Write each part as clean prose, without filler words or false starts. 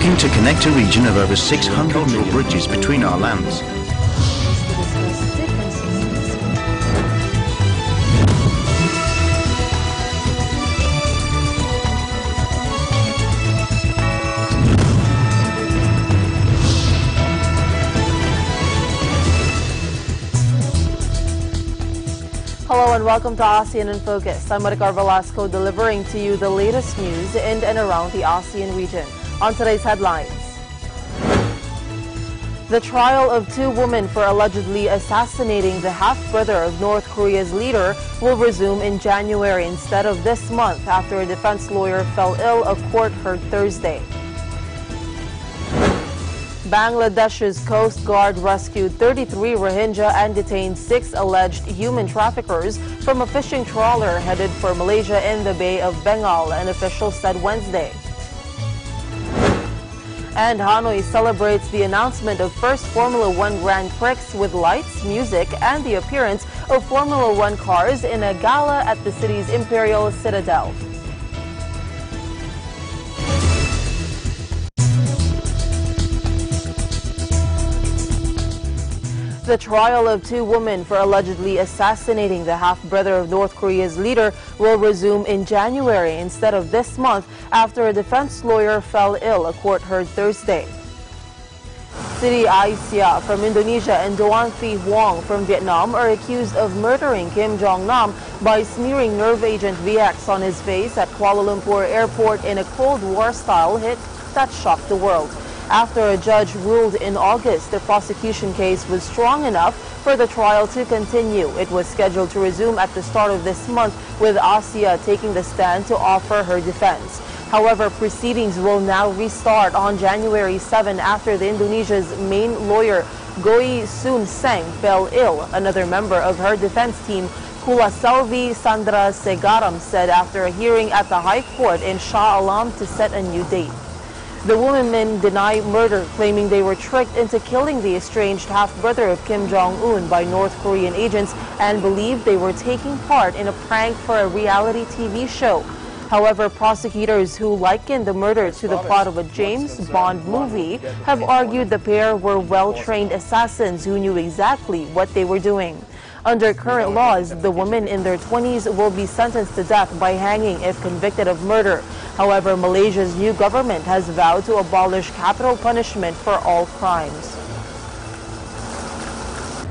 looking to connect a region of over 600 mil bridges between our lands. Hello and welcome to ASEAN in Focus. I'm Maricar Velasco delivering to you the latest news in and around the ASEAN region. On today's headlines, the trial of two women for allegedly assassinating the half-brother of North Korea's leader will resume in January instead of this month after a defense lawyer fell ill, a court heard Thursday. Bangladesh's Coast Guard rescued 33 Rohingya and detained 6 alleged human traffickers from a fishing trawler headed for Malaysia in the Bay of Bengal, an official said Wednesday. And Hanoi celebrates the announcement of first Formula One Grand Prix with lights, music, and the appearance of Formula One cars in a gala at the city's Imperial Citadel. The trial of two women for allegedly assassinating the half-brother of North Korea's leader will resume in January instead of this month after a defense lawyer fell ill, a court heard Thursday. Siti Aisyah from Indonesia and Doan Thi Huong from Vietnam are accused of murdering Kim Jong-nam by smearing nerve agent VX on his face at Kuala Lumpur airport in a Cold War-style hit that shocked the world. After a judge ruled in August the prosecution case was strong enough for the trial to continue, it was scheduled to resume at the start of this month, with Asia taking the stand to offer her defense. However, proceedings will now restart on January 7 after Indonesia's main lawyer, Goi Soon Seng, fell ill. Another member of her defense team, Kulaselvi Sandra Segaram, said after a hearing at the High Court in Shah Alam to set a new date. The women deny murder, claiming they were tricked into killing the estranged half-brother of Kim Jong-un by North Korean agents and believe they were taking part in a prank for a reality TV show. However, prosecutors who likened the murder to the plot of a James Bond movie have argued the pair were well-trained assassins who knew exactly what they were doing. Under current laws, the women in their 20s will be sentenced to death by hanging if convicted of murder. However, Malaysia's new government has vowed to abolish capital punishment for all crimes.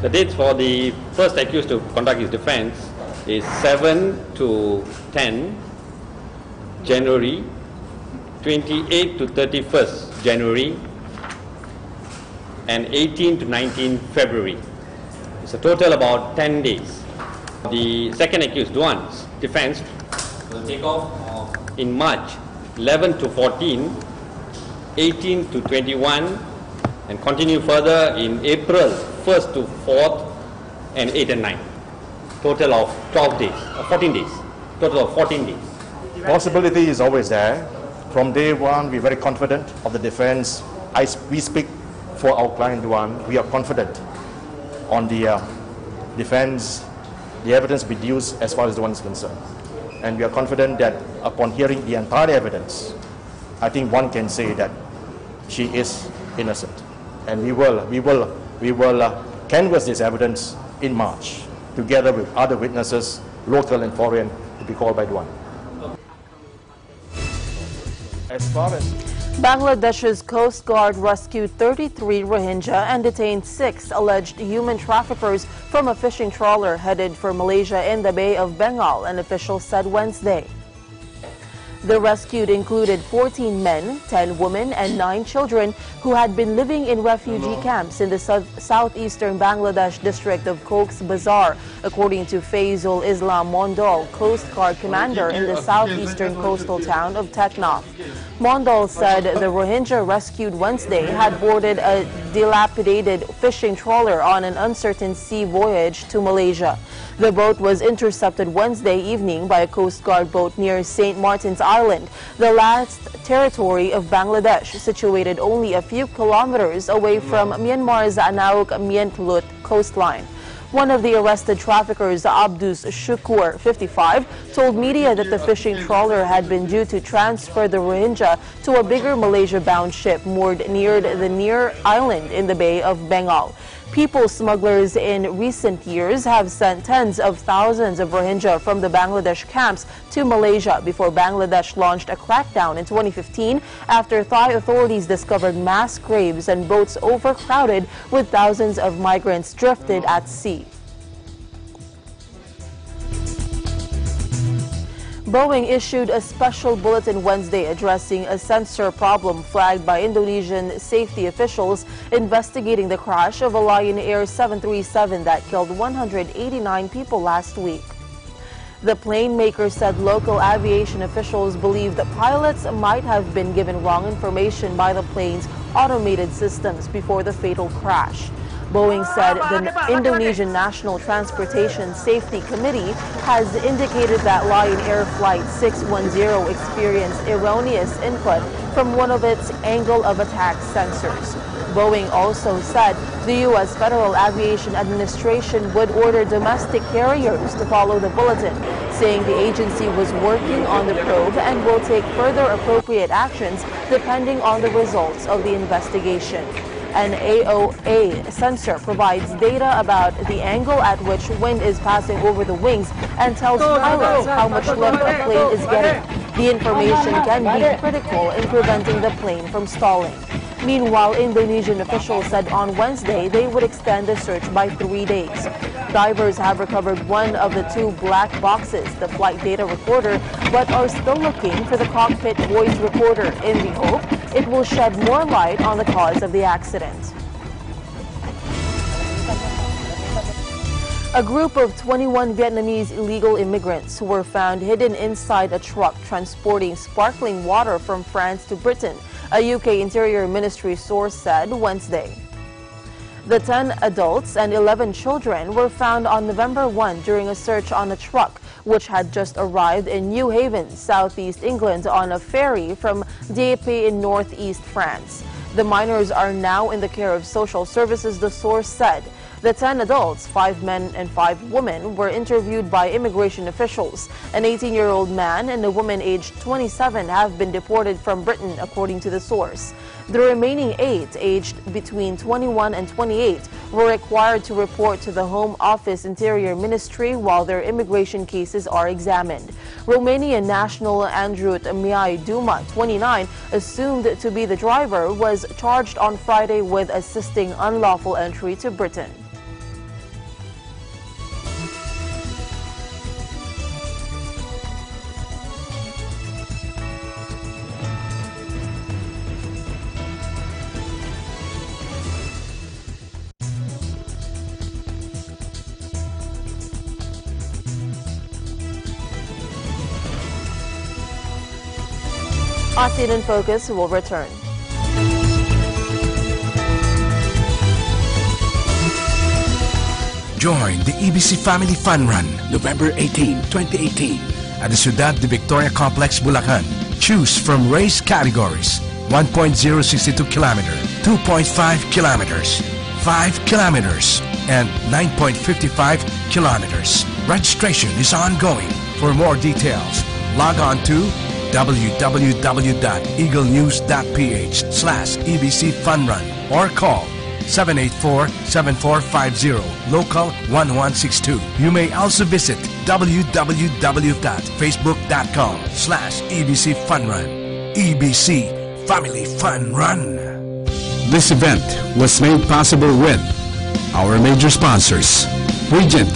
The dates for the first accused to conduct his defense is 7 to 10 January, 28 to 31st January, and 18 to 19 February. It's a total about 10 days. The second accused, Duan's defense, will take off in March 11 to 14, 18 to 21, and continue further in April 1st to 4th, and 8 and 9. Total of 12 days, 14 days. Total of 14 days. Possibility is always there. From day one, we're very confident of the defense. We speak for our client Duan. We are confident on the defense, the evidence produced as far as Duan is concerned. And we are confident that upon hearing the entire evidence, I think one can say that she is innocent. And we will canvass this evidence in March, together with other witnesses, local and foreign, to be called by Duan. As far as Bangladesh's Coast Guard rescued 33 Rohingya and detained 6 alleged human traffickers from a fishing trawler headed for Malaysia in the Bay of Bengal, an official said Wednesday. The rescued included 14 men, 10 women, and 9 children who had been living in refugee camps in the southeastern Bangladesh district of Cox's Bazar, according to Faizul Islam Mondal, Coast Guard commander in the southeastern coastal town of Teknaf. Mondal said the Rohingya rescued Wednesday had boarded a dilapidated fishing trawler on an uncertain sea voyage to Malaysia. The boat was intercepted Wednesday evening by a Coast Guard boat near St. Martin's Island, the last territory of Bangladesh, situated only a few kilometers away from Myanmar's Anauk Myeintlut coastline. One of the arrested traffickers, Abdus Shukur, 55, told media that the fishing trawler had been due to transfer the Rohingya to a bigger Malaysia-bound ship moored near the near island in the Bay of Bengal. People smugglers in recent years have sent tens of thousands of Rohingya from the Bangladesh camps to Malaysia before Bangladesh launched a crackdown in 2015 after Thai authorities discovered mass graves and boats overcrowded with thousands of migrants drifted at sea. Boeing issued a special bulletin Wednesday addressing a sensor problem flagged by Indonesian safety officials investigating the crash of a Lion Air 737 that killed 189 people last week. The plane maker said local aviation officials believe that pilots might have been given wrong information by the plane's automated systems before the fatal crash. Boeing said the Indonesian National Transportation Safety Committee has indicated that Lion Air Flight 610 experienced erroneous input from one of its angle of attack sensors. Boeing also said the U.S. Federal Aviation Administration would order domestic carriers to follow the bulletin, saying the agency was working on the probe and will take further appropriate actions depending on the results of the investigation. An AOA sensor provides data about the angle at which wind is passing over the wings and tells pilots how much lift a plane is getting. The information can be critical in preventing the plane from stalling. Meanwhile, Indonesian officials said on Wednesday they would extend the search by 3 days. Divers have recovered one of the two black boxes, the flight data recorder, but are still looking for the cockpit voice recorder in the hope it will shed more light on the cause of the accident. A group of 21 Vietnamese illegal immigrants were found hidden inside a truck transporting sparkling water from France to Britain, a UK Interior Ministry source said Wednesday. The 10 adults and 11 children were found on November 1 during a search on a truck which had just arrived in New Haven, southeast England, on a ferry from Dieppe in northeast France. The minors are now in the care of social services, the source said. The 10 adults, 5 men and 5 women, were interviewed by immigration officials. An 18-year-old man and a woman aged 27 have been deported from Britain, according to the source. The remaining 8, aged between 21 and 28, were required to report to the Home Office Interior Ministry while their immigration cases are examined. Romanian national Andrut Miai Duma, 29, assumed to be the driver, was charged on Friday with assisting unlawful entry to Britain. ASEAN in Focus will return. Join the EBC Family Fun Run November 18, 2018 at the Ciudad de Victoria Complex, Bulacan. Choose from race categories: 1.062 kilometer, 2.5 kilometers, 5 kilometers, and 9.55 kilometers. Registration is ongoing. For more details, log on to www.eaglenews.ph/EBC Fun Run or call 784-7450, local 1162. You may also visit www.facebook.com/EBC Fun Run. EBC Family Fun Run. This event was made possible with our major sponsors: Regent,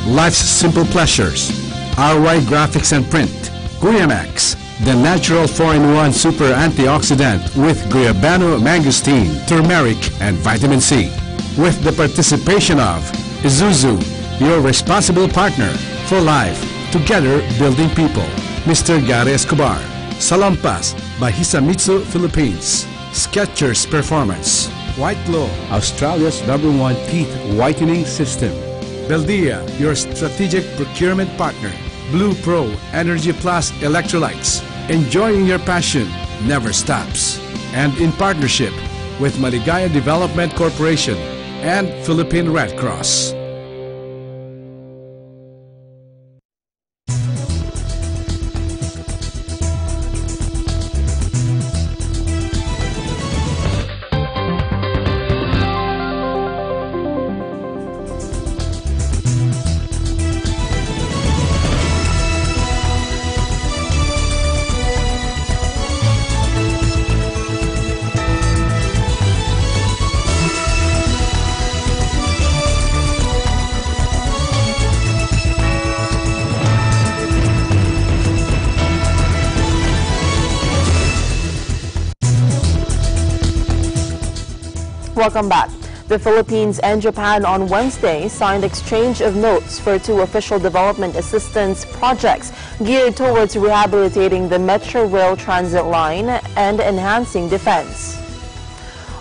Life's Simple Pleasures, RY Graphics and Print, Guyamax, the natural 4-in-1 super antioxidant with guayabano mangosteen, turmeric, and vitamin C. With the participation of Isuzu, your responsible partner for life, together building people. Mr. Gary Escobar, Salonpas by Hisamitsu Philippines, Skechers Performance, White Glow, Australia's #1 teeth whitening system. Beldia, your strategic procurement partner. Blue Pro Energy Plus Electrolytes. Enjoying your passion never stops. And in partnership with Maligaya Development Corporation and Philippine Red Cross. Welcome back. The Philippines and Japan on Wednesday signed exchange of notes for 2 official development assistance projects geared towards rehabilitating the Metro Rail transit line and enhancing defense.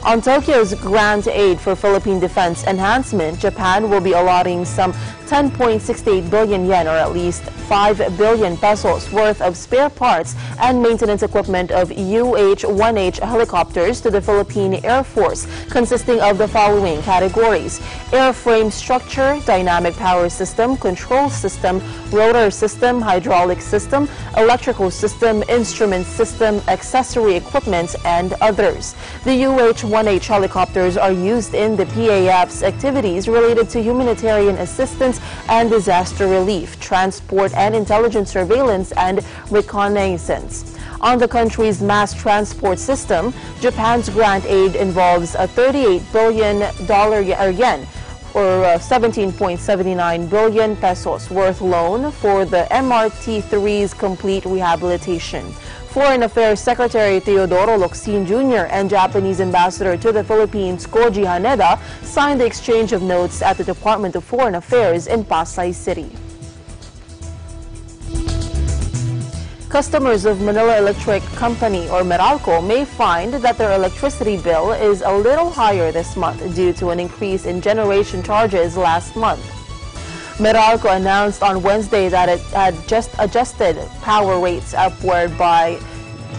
On Tokyo's grant aid for Philippine defense enhancement, Japan will be allotting some 10.68 billion yen, or at least 5 billion pesos worth of spare parts and maintenance equipment of UH-1H helicopters to the Philippine Air Force, consisting of the following categories: airframe structure, dynamic power system, control system, rotor system, hydraulic system, electrical system, instrument system, accessory equipment, and others. The UH-1H helicopters are used in the PAF's activities related to humanitarian assistance and disaster relief, transport and intelligence surveillance, and reconnaissance. On the country's mass transport system, Japan's grant aid involves a $38 billion yen, or 17.79 billion pesos worth loan for the MRT-3's complete rehabilitation. Foreign Affairs Secretary Teodoro Locsin Jr. and Japanese Ambassador to the Philippines Koji Haneda signed the exchange of notes at the Department of Foreign Affairs in Pasay City. Customers of Manila Electric Company, or Meralco, may find that their electricity bill is a little higher this month due to an increase in generation charges last month. Meralco announced on Wednesday that it had just adjusted power rates upward by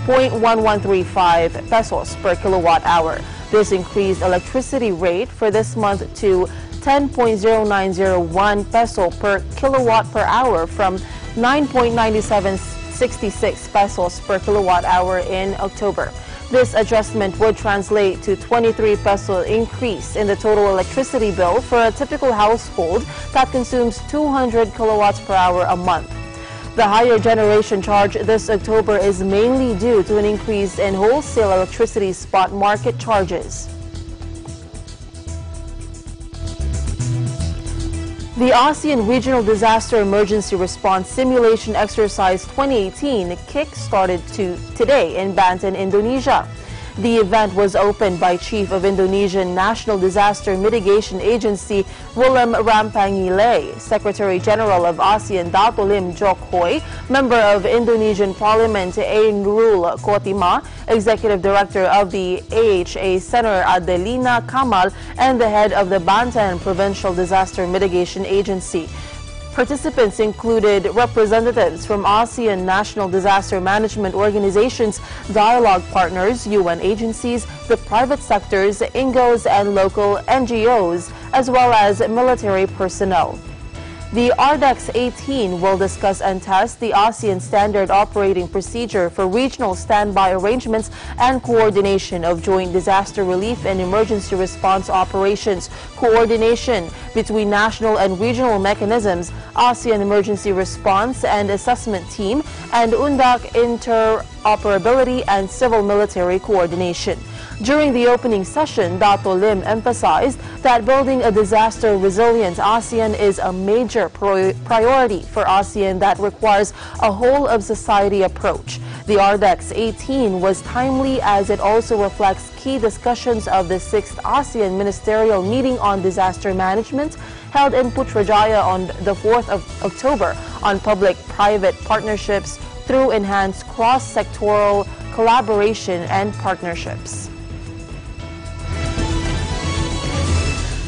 0.1135 pesos per kilowatt hour. This increased electricity rate for this month to 10.0901 peso per kilowatt per hour from 9.9766 pesos per kilowatt hour in October. This adjustment would translate to 23 peso increase in the total electricity bill for a typical household that consumes 200 kilowatts per hour a month. The higher generation charge this October is mainly due to an increase in wholesale electricity spot market charges. The ASEAN Regional Disaster Emergency Response Simulation Exercise 2018 kick-started today in Banten, Indonesia. The event was opened by Chief of Indonesian National Disaster Mitigation Agency Willem Rampangile, Secretary General of ASEAN Dato Lim Jok Hoi, Member of Indonesian Parliament A. Nurul Kotima, Executive Director of the AHA Center Adelina Kamal, and the head of the Banten Provincial Disaster Mitigation Agency. Participants included representatives from ASEAN National Disaster Management Organizations, dialogue partners, UN agencies, the private sectors, INGOs, and local NGOs, as well as military personnel. The RDEX-18 will discuss and test the ASEAN Standard Operating Procedure for regional standby arrangements and coordination of joint disaster relief and emergency response operations, coordination between national and regional mechanisms, ASEAN Emergency Response and Assessment Team, and UNDAC interoperability and civil-military coordination. During the opening session, Dato Lim emphasized that building a disaster-resilient ASEAN is a major priority for ASEAN that requires a whole-of-society approach. The RDEX-18 was timely as it also reflects key discussions of the 6th ASEAN Ministerial Meeting on Disaster Management held in Putrajaya on the 4th of October on public-private partnerships through enhanced cross-sectoral collaboration and partnerships.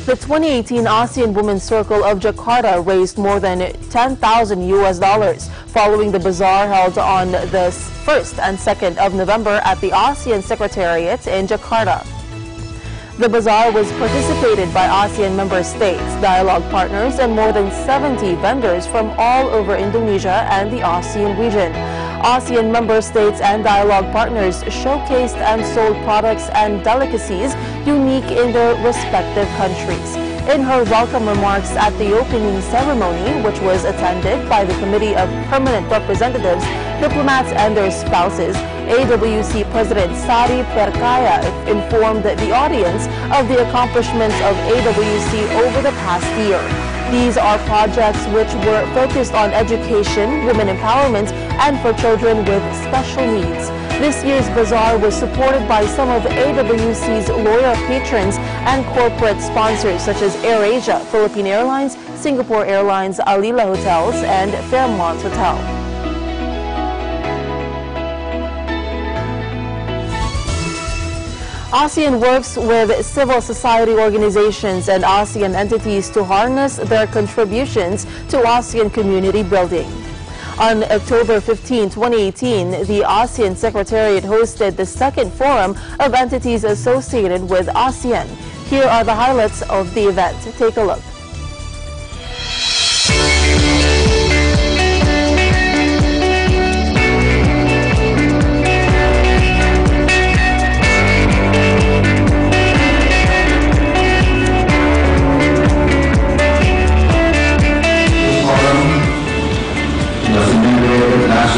The 2018 ASEAN Women's Circle of Jakarta raised more than $10,000 following the bazaar held on the 1st and 2nd of November at the ASEAN Secretariat in Jakarta. The bazaar was participated by ASEAN member states, dialogue partners, and more than 70 vendors from all over Indonesia and the ASEAN region. ASEAN member states and dialogue partners showcased and sold products and delicacies unique in their respective countries. In her welcome remarks at the opening ceremony, which was attended by the Committee of Permanent Representatives, diplomats and their spouses, AWC President Sari Perkaya informed the audience of the accomplishments of AWC over the past year. These are projects which were focused on education, women empowerment, and for children with special needs. This year's bazaar was supported by some of AWC's loyal patrons and corporate sponsors such as AirAsia, Philippine Airlines, Singapore Airlines, Alila Hotels, and Fairmont Hotel. ASEAN works with civil society organizations and ASEAN entities to harness their contributions to ASEAN community building. On October 15, 2018, the ASEAN Secretariat hosted the second forum of entities associated with ASEAN. Here are the highlights of the event. Take a look.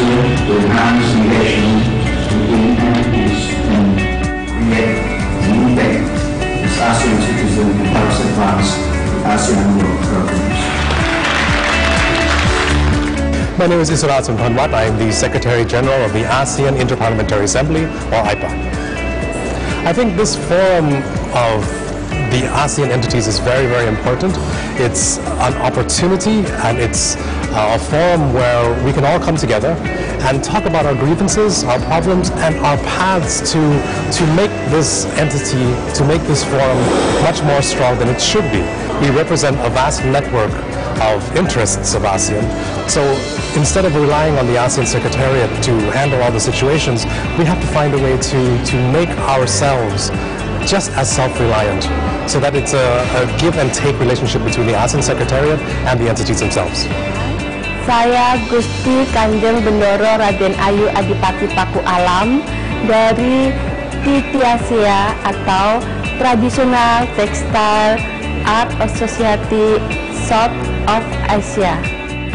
To enhance engagement between entities and create an impact as ASEAN citizens and helps advance the ASEAN work programs. My name is Iswarathan Panwat. I am the Secretary General of the ASEAN Interparliamentary Assembly, or IPA. I think this forum of the ASEAN entities is very, very important. It's an opportunity and it's a forum where we can all come together and talk about our grievances, our problems, and our paths to make this entity, to make this forum much more strong than it should be. We represent a vast network of interests of ASEAN. So instead of relying on the ASEAN Secretariat to handle all the situations, we have to find a way to make ourselves just as self-reliant, so that it's a give and take relationship between the ASEAN Secretariat and the entities themselves. Saya Gusti Kanjeng Bendoro Raden Ayu Adipati Paku Alam dari TTASEA atau Traditional Textile Art Society South of Asia.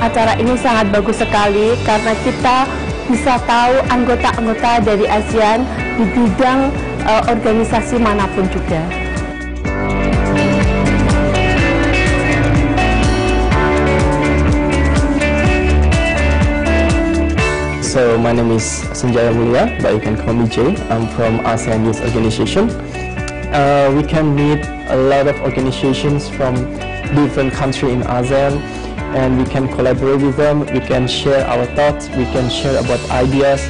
Acara ini sangat bagus sekali karena kita bisa tahu anggota-anggota dari ASEAN di bidang organisasi manapun juga. So my name is Sanjaya Mulia, but you can call me Jay. I'm from ASEAN Youth Organization. We can meet a lot of organizations from different countries in ASEAN, and we can collaborate with them. We can share our thoughts. We can share about ideas,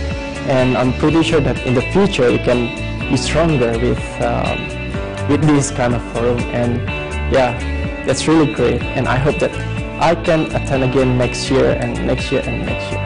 and I'm pretty sure that in the future we can be stronger with this kind of forum. And yeah, that's really great. And I hope that I can attend again next year and next year and next year.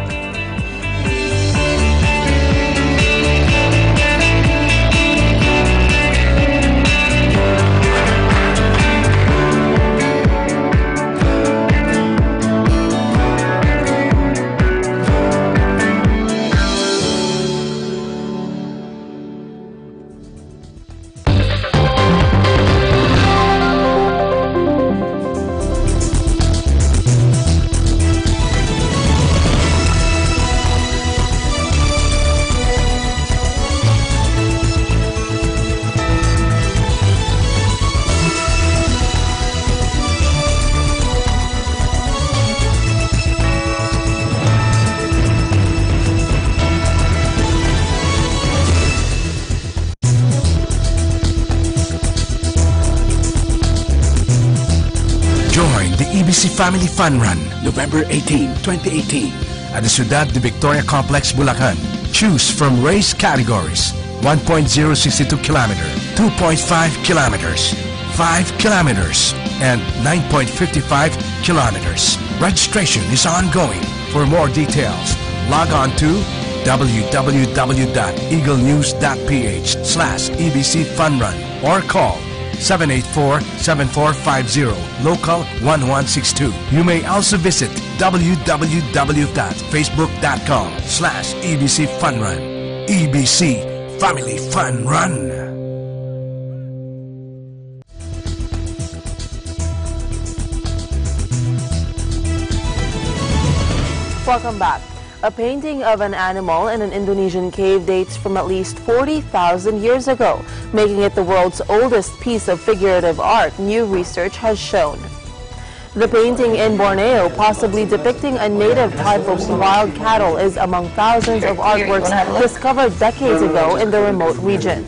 Join the EBC Family Fun Run, November 18, 2018, at the Ciudad de Victoria Complex, Bulacan. Choose from race categories: 1.062 kilometer, 2.5 kilometers, 5 kilometers, and 9.55 kilometers. Registration is ongoing. For more details, log on to www.eaglenews.ph/EBC Fun Run or call 784-7450, local 1162. You may also visit www.facebook.com/EBC Fun Run. EBC Family Fun Run. Welcome back. A painting of an animal in an Indonesian cave dates from at least 40,000 years ago, making it the world's oldest piece of figurative art, new research has shown. The painting in Borneo, possibly depicting a native type of wild cattle, is among thousands of artworks discovered decades ago in the remote region.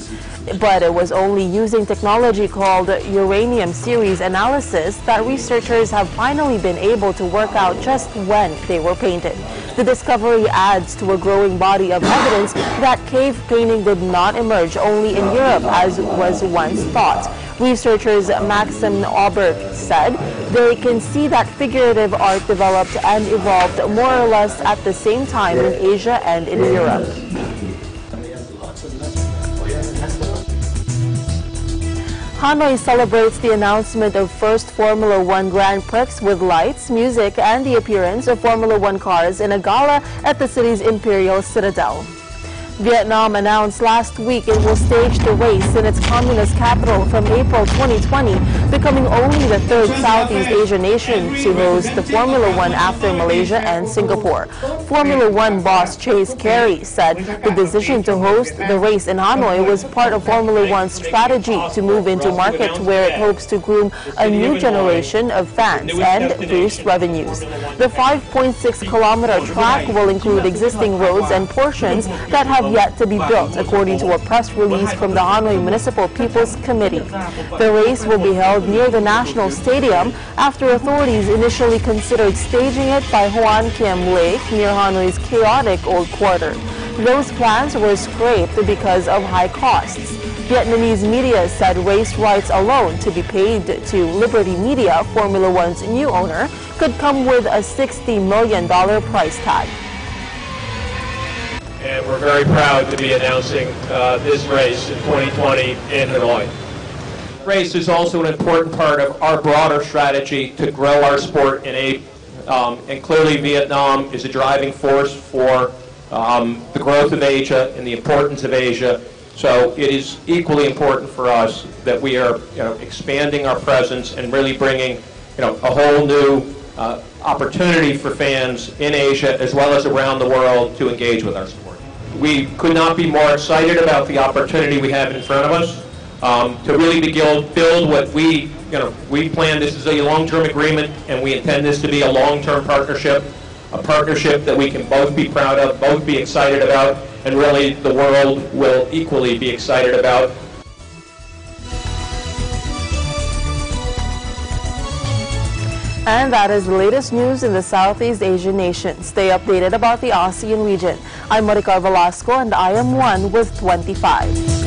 But it was only using technology called uranium series analysis that researchers have finally been able to work out just when they were painted. The discovery adds to a growing body of evidence that cave painting did not emerge only in Europe as was once thought. Researchers Maxim Aubert said they can see that figurative art developed and evolved more or less at the same time in Asia and in Europe. Hanoi celebrates the announcement of first Formula One Grand Prix with lights, music, and the appearance of Formula One cars in a gala at the city's Imperial Citadel. Vietnam announced last week it will stage the race in its communist capital from April 2020, becoming only the third Southeast Asian nation to host the Formula One after Malaysia and Singapore. Formula One boss Chase Carey said the decision to host the race in Hanoi was part of Formula One's strategy to move into a market where it hopes to groom a new generation of fans and boost revenues. The 5.6-kilometer track will include existing roads and portions that have yet to be built, according to a press release from the Hanoi Municipal People's Committee. The race will be held near the National Stadium after authorities initially considered staging it by Hoan Kiem Lake near Hanoi's chaotic old quarter. Those plans were scrapped because of high costs. Vietnamese media said race rights alone to be paid to Liberty Media, Formula One's new owner, could come with a $60 million price tag. And we're very proud to be announcing this race in 2020 in Hanoi. Race is also an important part of our broader strategy to grow our sport in Asia. And clearly Vietnam is a driving force for the growth of Asia and the importance of Asia. So it is equally important for us that we are expanding our presence and really bringing a whole new opportunity for fans in Asia as well as around the world to engage with our sport. We could not be more excited about the opportunity we have in front of us to really build what we plan. This is a long-term agreement, and we intend this to be a long-term partnership, a partnership that we can both be proud of, both be excited about, and really the world will equally be excited about. And that is the latest news in the Southeast Asian nation. Stay updated about the ASEAN region. I'm Maricar Velasco, and I am one with 25.